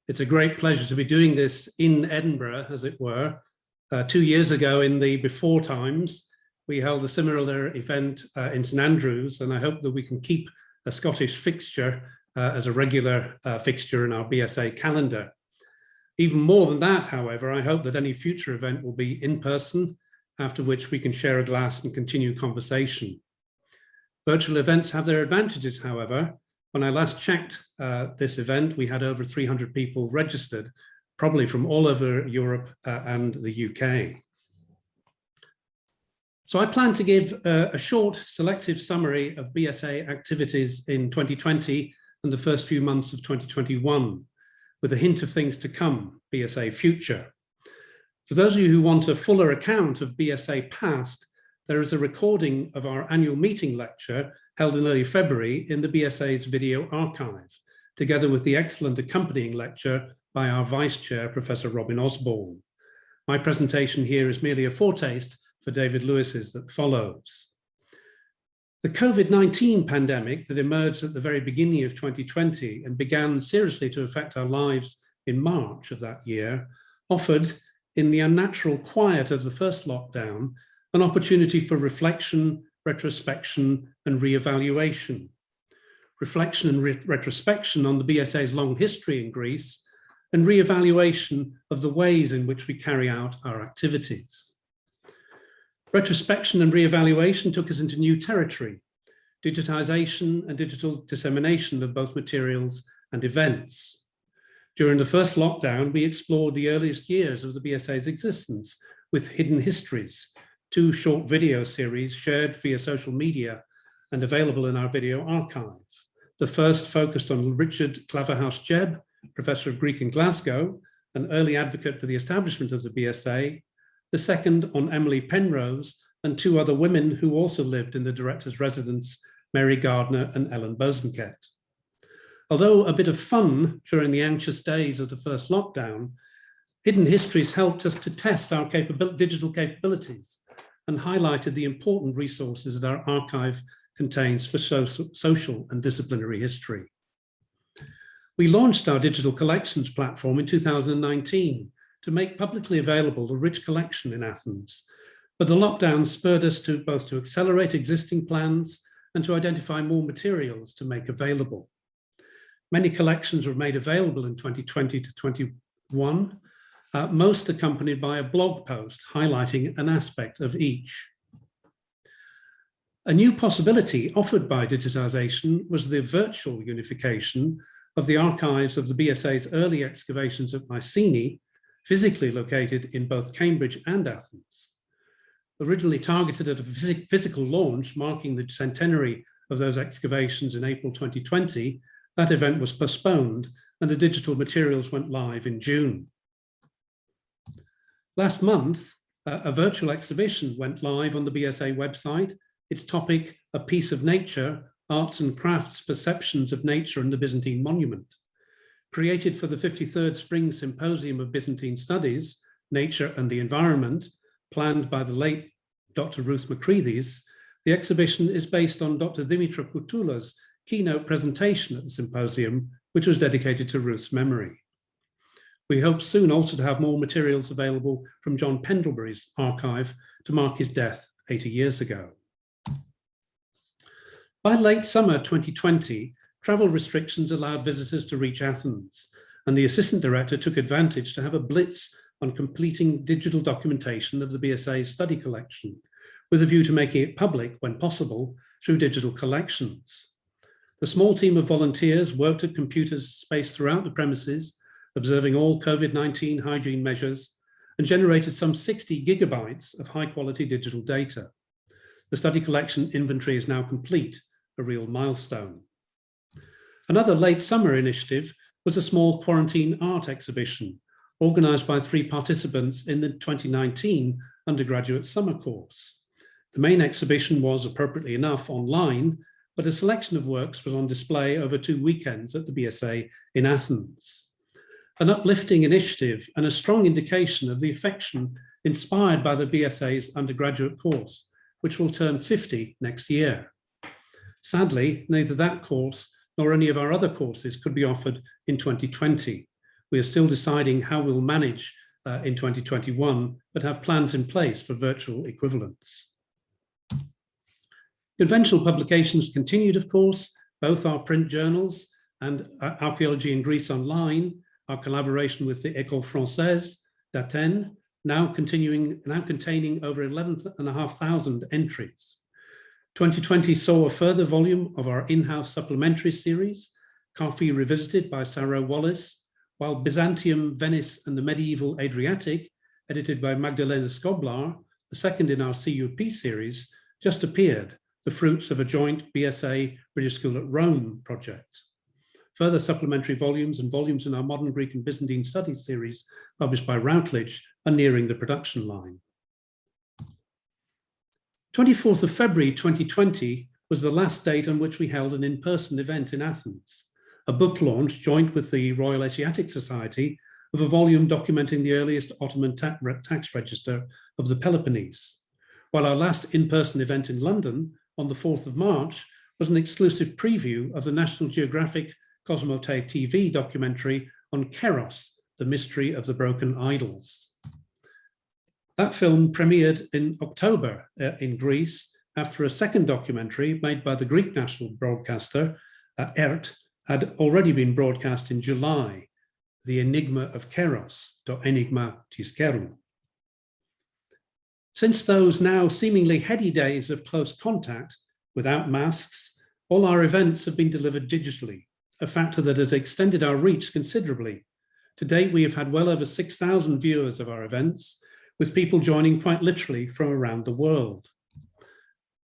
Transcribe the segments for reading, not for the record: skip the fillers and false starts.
It's a great pleasure to be doing this in Edinburgh, as it were. 2 years ago, in the before times, we held a similar event in St Andrews, and I hope that we can keep a Scottish fixture as a regular fixture in our BSA calendar. Even more than that, however, I hope that any future event will be in person, after which we can share a glass and continue conversation. Virtual events have their advantages, however. When I last checked this event, we had over 300 people registered, probably from all over Europe and the UK. So I plan to give a short selective summary of BSA activities in 2020 and the first few months of 2021, with a hint of things to come, BSA Future. For those of you who want a fuller account of BSA Past, there is a recording of our annual meeting lecture held in early February in the BSA's video archive, together with the excellent accompanying lecture by our Vice Chair, Professor Robin Osborne. My presentation here is merely a foretaste for David Lewis's that follows. The COVID-19 pandemic that emerged at the very beginning of 2020 and began seriously to affect our lives in March of that year offered, in the unnatural quiet of the first lockdown, an opportunity for reflection, retrospection, and re-evaluation. Reflection and retrospection on the BSA's long history in Greece, and re-evaluation of the ways in which we carry out our activities. Retrospection and re-evaluation took us into new territory, digitization and digital dissemination of both materials and events. During the first lockdown, we explored the earliest years of the BSA's existence with Hidden Histories, 2 short video series shared via social media and available in our video archive. The first focused on Richard Claverhouse-Jebb, Professor of Greek in Glasgow, an early advocate for the establishment of the BSA. The second on Emily Penrose and 2 other women who also lived in the director's residence, Mary Gardner and Ellen Bosanquet. Although a bit of fun during the anxious days of the first lockdown, Hidden Histories helped us to test our digital capabilities and highlighted the important resources that our archive contains for social and disciplinary history. We launched our digital collections platform in 2019 to make publicly available a rich collection in Athens, but the lockdown spurred us to both to accelerate existing plans and to identify more materials to make available. Many collections were made available in 2020 to 21, most accompanied by a blog post highlighting an aspect of each. A new possibility offered by digitization was the virtual unification of the archives of the BSA's early excavations at Mycenae, physically located in both Cambridge and Athens. Originally targeted at a physical launch marking the centenary of those excavations in April 2020, that event was postponed and the digital materials went live in June. Last month, a virtual exhibition went live on the BSA website. Its topic, A Piece of Nature, Arts and Crafts, Perceptions of Nature and the Byzantine Monument. Created for the 53rd Spring Symposium of Byzantine Studies, Nature and the Environment, planned by the late Dr. Ruth Macreathys, the exhibition is based on Dr. Dimitra Kutula's keynote presentation at the symposium, which was dedicated to Ruth's memory. We hope soon also to have more materials available from John Pendlebury's archive to mark his death 80 years ago. By late summer 2020, travel restrictions allowed visitors to reach Athens, and the assistant director took advantage to have a blitz on completing digital documentation of the BSA's study collection, with a view to making it public when possible through digital collections. The small team of volunteers worked at computers spaced throughout the premises, observing all COVID-19 hygiene measures, and generated some 60 gigabytes of high-quality digital data. The study collection inventory is now complete, a real milestone. Another late summer initiative was a small quarantine art exhibition organized by 3 participants in the 2019 undergraduate summer course. The main exhibition was, appropriately enough, online, but a selection of works was on display over 2 weekends at the BSA in Athens. An uplifting initiative and a strong indication of the affection inspired by the BSA's undergraduate course, which will turn 50 next year. Sadly, neither that course nor any of our other courses could be offered in 2020, We are still deciding how we'll manage in 2021, but have plans in place for virtual equivalents. Conventional publications continued, of course, both our print journals and Archaeology in Greece Online, our collaboration with the École Française d'Athènes, now containing over 11,500 entries. 2020 saw a further volume of our in-house supplementary series, Coffee Revisited by Sarah Wallace, while Byzantium, Venice and the Medieval Adriatic, edited by Magdalena Skoblar, the second in our CUP series, just appeared, the fruits of a joint BSA British School at Rome project. Further supplementary volumes and volumes in our Modern Greek and Byzantine Studies series, published by Routledge, are nearing the production line. 24th of February 2020 was the last date on which we held an in-person event in Athens, a book launch joint with the Royal Asiatic Society of a volume documenting the earliest Ottoman tax register of the Peloponnese, while our last in-person event in London on the 4th of March was an exclusive preview of the National Geographic Cosmote TV documentary on Keros, the mystery of the broken idols. That film premiered in October in Greece after a second documentary made by the Greek national broadcaster, ERT, had already been broadcast in July, The Enigma of Keros, to Enigma tis Keru. Since those now seemingly heady days of close contact, without masks, all our events have been delivered digitally, a factor that has extended our reach considerably. To date, we have had well over 6,000 viewers of our events, with people joining quite literally from around the world.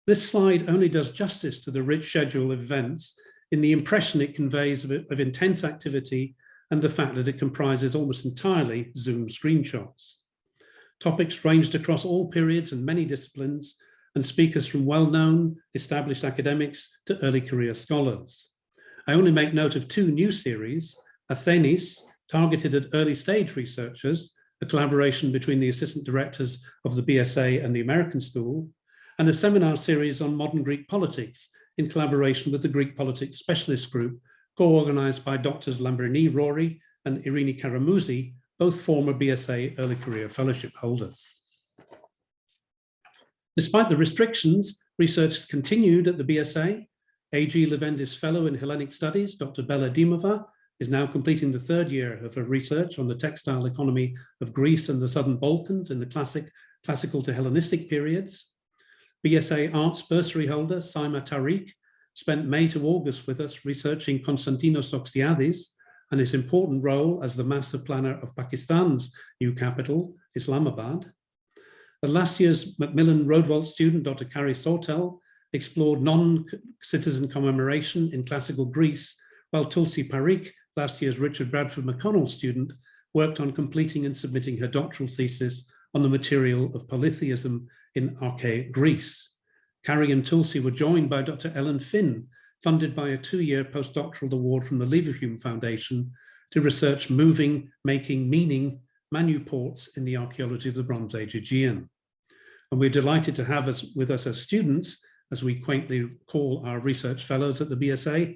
This slide only does justice to the rich schedule of events in the impression it conveys of intense activity and the fact that it comprises almost entirely Zoom screenshots. Topics ranged across all periods and many disciplines, and speakers from well-known, established academics to early career scholars. I only make note of two new series, Athens, targeted at early stage researchers, a collaboration between the assistant directors of the BSA and the American School, and a seminar series on modern Greek politics in collaboration with the Greek Politics Specialist Group, co-organized by Drs. Lambrini Rory and Irini Karamouzi, both former BSA Early Career Fellowship holders. Despite the restrictions, research has continued at the BSA. A.G. Levendis Fellow in Hellenic Studies, Dr. Bella Dimova, is now completing the third year of her research on the textile economy of Greece and the Southern Balkans in the classical to Hellenistic periods. BSA Arts bursary holder Saima Tariq spent May to August with us researching Konstantinos Oxiadis and his important role as the master planner of Pakistan's new capital, Islamabad. The last year's Macmillan Rodvolt student, Dr. Kari Sortel, explored non-citizen commemoration in classical Greece, while Tulsi Parikh, last year's Richard Bradford McConnell student, worked on completing and submitting her doctoral thesis on the material of polytheism in archaic Greece. Carrie and Tulsi were joined by Dr. Ellen Finn, funded by a 2-year postdoctoral award from the Leverhulme Foundation to research moving, making, meaning manuports in the archaeology of the Bronze Age Aegean. And we're delighted to have with us as students, as we quaintly call our research fellows at the BSA,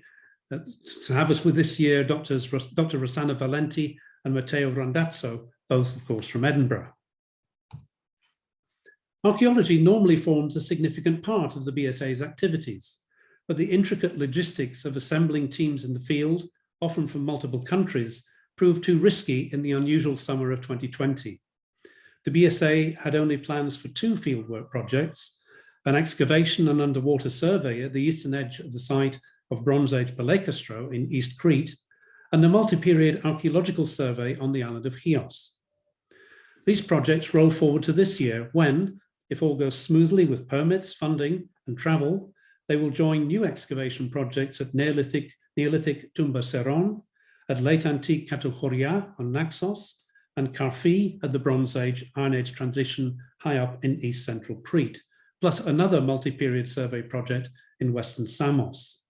to have us with this year, Dr. Rossana Valenti and Matteo Randazzo, both of course from Edinburgh. Archaeology normally forms a significant part of the BSA's activities, but the intricate logistics of assembling teams in the field, often from multiple countries, proved too risky in the unusual summer of 2020. The BSA had only plans for 2 fieldwork projects, an excavation and underwater survey at the eastern edge of the site of Bronze Age Palekastro in East Crete, and the multi-period archaeological survey on the island of Chios. These projects roll forward to this year when, if all goes smoothly with permits, funding and travel, they will join new excavation projects at Neolithic Tumba Seron, at late antique Katochoria on Naxos, and Karfi at the Bronze Age Iron Age transition high up in East Central Crete, plus another multi-period survey project in Western Samos.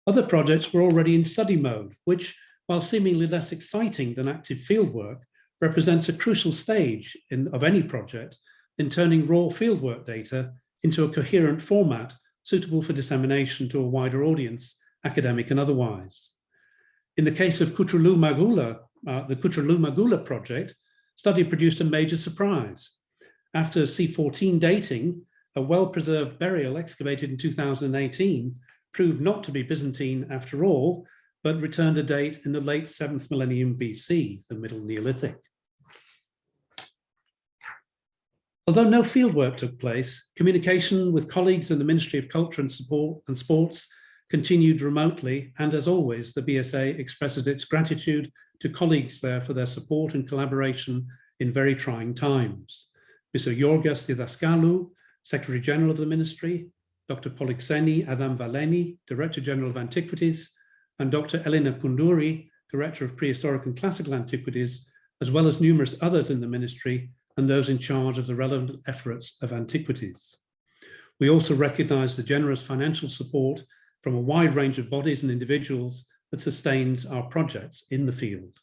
Other projects were already in study mode, which, while seemingly less exciting than active fieldwork, represents a crucial stage of any project in turning raw fieldwork data into a coherent format suitable for dissemination to a wider audience, academic and otherwise. In the case of Kutrulu Magula the Kutralumagula project, study produced a major surprise. After C14 dating, a well-preserved burial excavated in 2018 proved not to be Byzantine after all, but returned a date in the late 7th millennium BC, the Middle Neolithic. Although no fieldwork took place, communication with colleagues in the Ministry of Culture and Sports continued remotely, and as always, the BSA expresses its gratitude to colleagues there for their support and collaboration in very trying times. Mr. Yorgos Didaskalou, Secretary General of the Ministry, Dr. Polixeni Adam Valeni, Director General of Antiquities, and Dr. Elena Kunduri, Director of Prehistoric and Classical Antiquities, as well as numerous others in the Ministry and those in charge of the relevant efforts of antiquities. We also recognize the generous financial support from a wide range of bodies and individuals that sustains our projects in the field.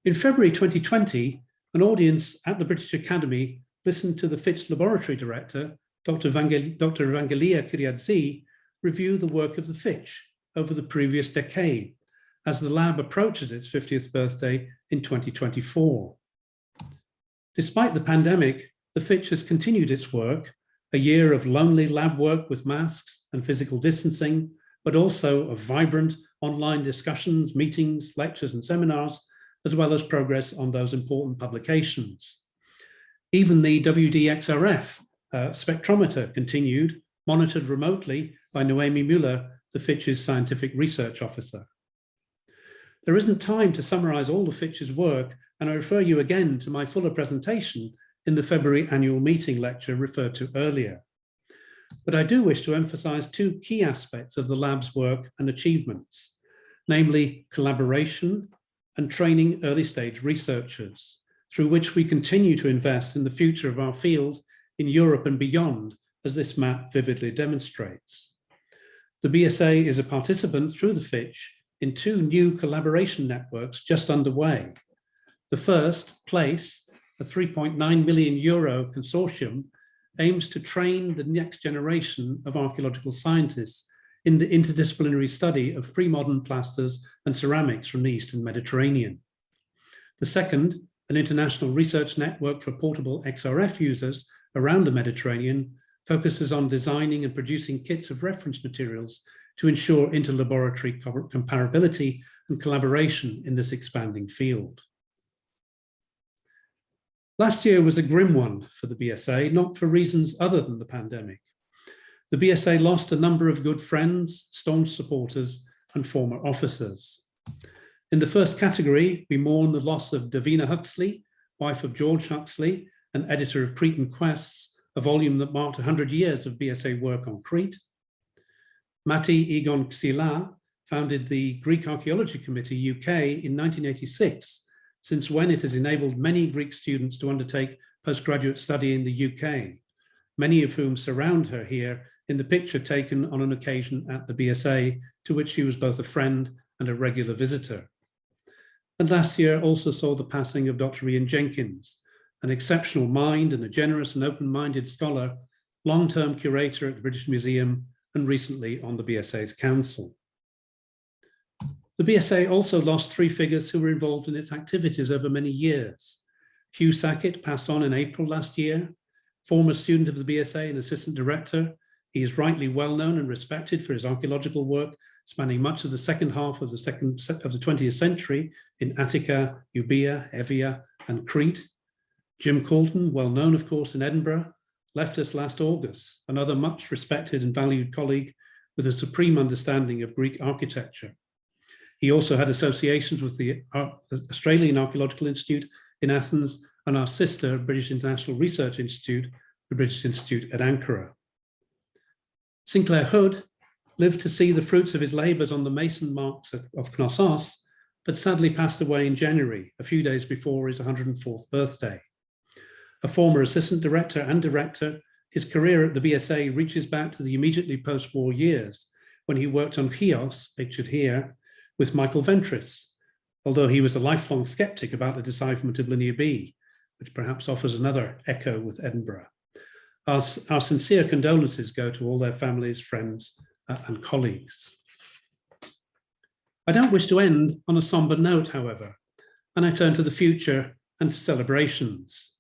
In February 2020, an audience at the British Academy listened to the Fitch Laboratory Director, Dr. Evangelia Kyriadzi, review the work of the Fitch over the previous decade as the lab approaches its 50th birthday in 2024. Despite the pandemic, the Fitch has continued its work, a year of lonely lab work with masks and physical distancing, but also of vibrant online discussions, meetings, lectures, and seminars, as well as progress on those important publications. Even the WDXRF spectrometer continued, monitored remotely by Noemi Müller, the Fitch's scientific research officer. There isn't time to summarize all the Fitch's work, and I refer you again to my fuller presentation in the February annual meeting lecture referred to earlier. But I do wish to emphasize two key aspects of the lab's work and achievements, namely collaboration and training early stage researchers, through which we continue to invest in the future of our field in Europe and beyond, as this map vividly demonstrates. The BSA is a participant through the Fitch in two new collaboration networks just underway. The first, PLACE, a 3.9 million euro consortium, aims to train the next generation of archaeological scientists in the interdisciplinary study of pre-modern plasters and ceramics from the Eastern Mediterranean. The second, an international research network for portable XRF users around the Mediterranean, focuses on designing and producing kits of reference materials to ensure interlaboratory comparability and collaboration in this expanding field. Last year was a grim one for the BSA, not for reasons other than the pandemic. The BSA lost a number of good friends, staunch supporters, and former officers. In the first category, we mourn the loss of Davina Huxley, wife of George Huxley, and editor of Cretan Quests, a volume that marked 100 years of BSA work on Crete. Mati Egon Xila founded the Greek Archaeology Committee UK in 1986, since when it has enabled many Greek students to undertake postgraduate study in the UK, many of whom surround her here in the picture taken on an occasion at the BSA, to which she was both a friend and a regular visitor. And last year also saw the passing of Dr. Ian Jenkins, an exceptional mind and a generous and open-minded scholar, long-term curator at the British Museum, and recently on the BSA's council. The BSA also lost three figures who were involved in its activities over many years. Hugh Sackett passed on in April last year, former student of the BSA and assistant director. He is rightly well known and respected for his archaeological work, spanning much of the second half of the 20th century in Attica, Euboea, Evia, and Crete. Jim Coulton, well known, of course, in Edinburgh, left us last August, another much respected and valued colleague with a supreme understanding of Greek architecture. He also had associations with the Australian Archaeological Institute in Athens and our sister British International Research Institute, the British Institute at Ankara. Sinclair Hood lived to see the fruits of his labours on the mason marks of Knossos, but sadly passed away in January, a few days before his 104th birthday. A former assistant director and director, his career at the BSA reaches back to the immediately post-war years when he worked on Chios, pictured here, with Michael Ventris, although he was a lifelong skeptic about the decipherment of Linear B, which perhaps offers another echo with Edinburgh. Our sincere condolences go to all their families, friends, and colleagues. I don't wish to end on a somber note, however, and I turn to the future and to celebrations.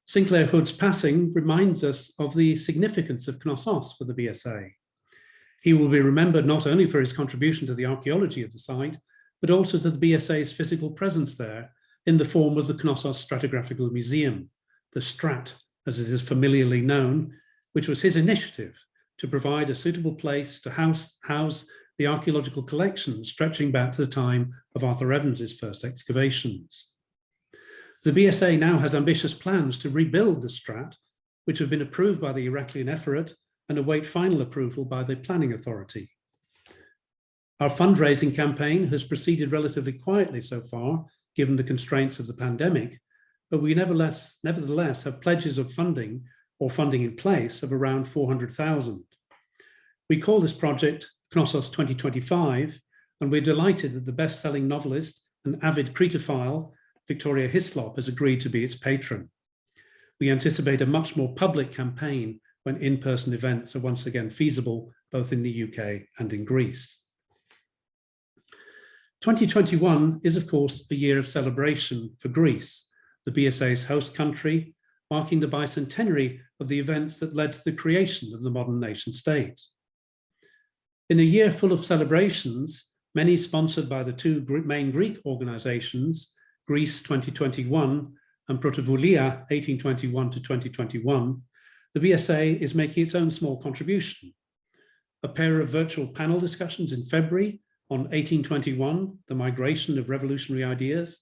Sinclair Hood's passing reminds us of the significance of Knossos for the BSA. He will be remembered not only for his contribution to the archaeology of the site, but also to the BSA's physical presence there in the form of the Knossos Stratigraphical Museum, the Strat, as it is familiarly known, which was his initiative to provide a suitable place to house the archaeological collection stretching back to the time of Arthur Evans's first excavations. The BSA now has ambitious plans to rebuild the Strat, which have been approved by the Heraklion Ephorate and await final approval by the Planning Authority. Our fundraising campaign has proceeded relatively quietly so far, given the constraints of the pandemic, but we nevertheless have pledges of funding or funding in place of around 400,000. We call this project Knossos 2025, and we're delighted that the best-selling novelist and avid Cretophile, Victoria Hislop, has agreed to be its patron. We anticipate a much more public campaign when in-person events are once again feasible, both in the UK and in Greece. 2021 is, of course, a year of celebration for Greece, the BSA's host country, marking the bicentenary of the events that led to the creation of the modern nation state. In a year full of celebrations, many sponsored by the two main Greek organizations, Greece 2021 and Pρωτοβουλία 1821 to 2021, the BSA is making its own small contribution. A pair of virtual panel discussions in February on 1821, the migration of revolutionary ideas,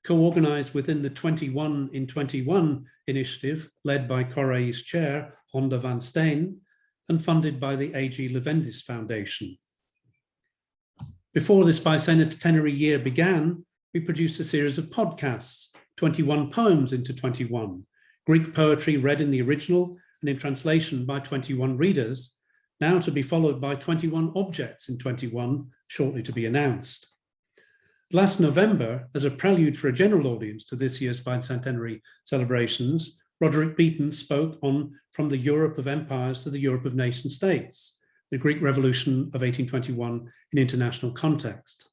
co-organized within the 21 in 21 initiative led by Correa's chair, Ronda van Steen, and funded by the A.G. Levendis Foundation. Before this bicentenary year began, we produced a series of podcasts, 21 poems into 21, Greek poetry read in the original and in translation by 21 readers, now to be followed by 21 objects in 21, shortly to be announced. Last November, as a prelude for a general audience to this year's bicentenary celebrations, Roderick Beaton spoke on From the Europe of Empires to the Europe of Nation States, the Greek Revolution of 1821 in international context.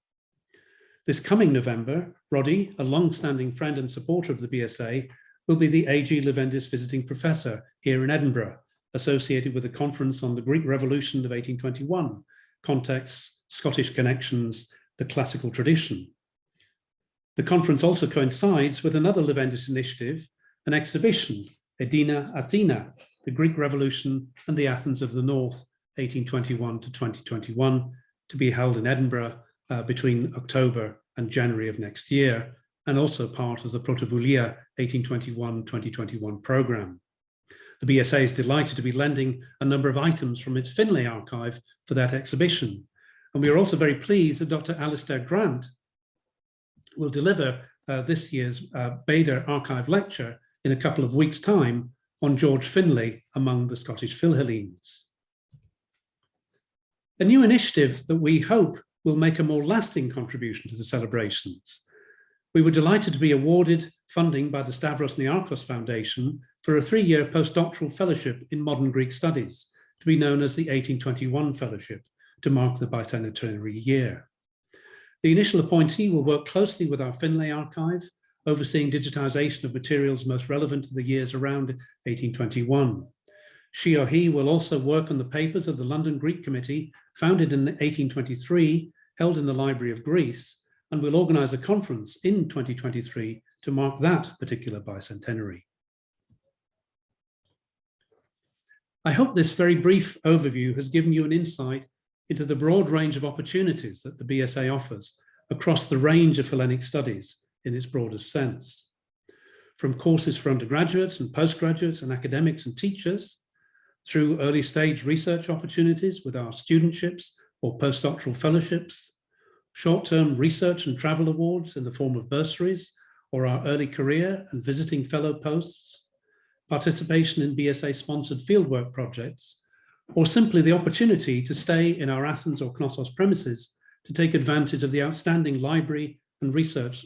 This coming November, Roddy, a long-standing friend and supporter of the BSA, will be the A.G. Levendis visiting professor here in Edinburgh, associated with a conference on the Greek Revolution of 1821, Contexts, Scottish Connections, the Classical Tradition. The conference also coincides with another Levendis initiative, an exhibition, Edina Athena, the Greek Revolution and the Athens of the North, 1821 to 2021, to be held in Edinburgh between October and January of next year, and also part of the Pρωτοβουλία 1821-2021 programme. The BSA is delighted to be lending a number of items from its Finlay archive for that exhibition. And we are also very pleased that Dr. Alistair Grant will deliver this year's Bader Archive lecture in a couple of weeks' time on George Finlay among the Scottish Philhellenes. A new initiative that we hope will make a more lasting contribution to the celebrations. We were delighted to be awarded funding by the Stavros Niarchos Foundation for a 3-year postdoctoral fellowship in modern Greek studies, to be known as the 1821 Fellowship, to mark the bicentenary year. The initial appointee will work closely with our Finlay archive, overseeing digitization of materials most relevant to the years around 1821. She or he will also work on the papers of the London Greek Committee, founded in 1823, held in the Library of Greece, and will organise a conference in 2023 to mark that particular bicentenary. I hope this very brief overview has given you an insight into the broad range of opportunities that the BSA offers across the range of Hellenic studies in its broadest sense. From courses for undergraduates and postgraduates and academics and teachers, through early stage research opportunities with our studentships or postdoctoral fellowships, short-term research and travel awards in the form of bursaries or our early career and visiting fellow posts, participation in BSA-sponsored fieldwork projects, or simply the opportunity to stay in our Athens or Knossos premises to take advantage of the outstanding library and research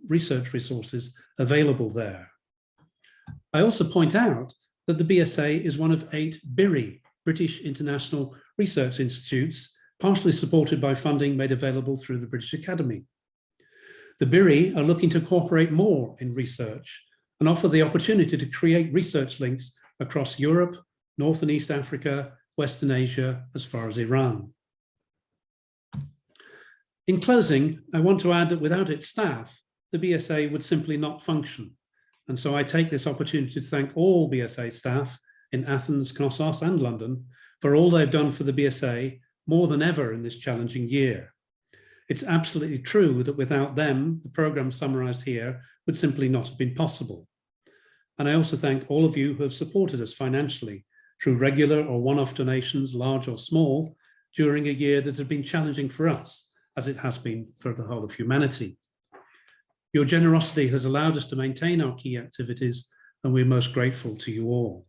resources available there. I also point out that the BSA is one of 8 BIRI, British International Research Institutes, partially supported by funding made available through the British Academy. The BIRI are looking to cooperate more in research and offer the opportunity to create research links across Europe, North and East Africa, Western Asia, as far as Iran. In closing, I want to add that without its staff, the BSA would simply not function. And so I take this opportunity to thank all BSA staff in Athens, Knossos, and London for all they've done for the BSA more than ever in this challenging year. It's absolutely true that without them, the programme summarised here would simply not have been possible. And I also thank all of you who have supported us financially through regular or one-off donations, large or small, during a year that has been challenging for us, as it has been for the whole of humanity. Your generosity has allowed us to maintain our key activities, and we're most grateful to you all.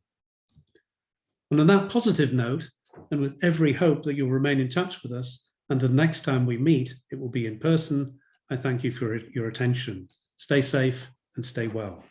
And on that positive note, and with every hope that you'll remain in touch with us, and the next time we meet, it will be in person, I thank you for your attention. Stay safe and stay well.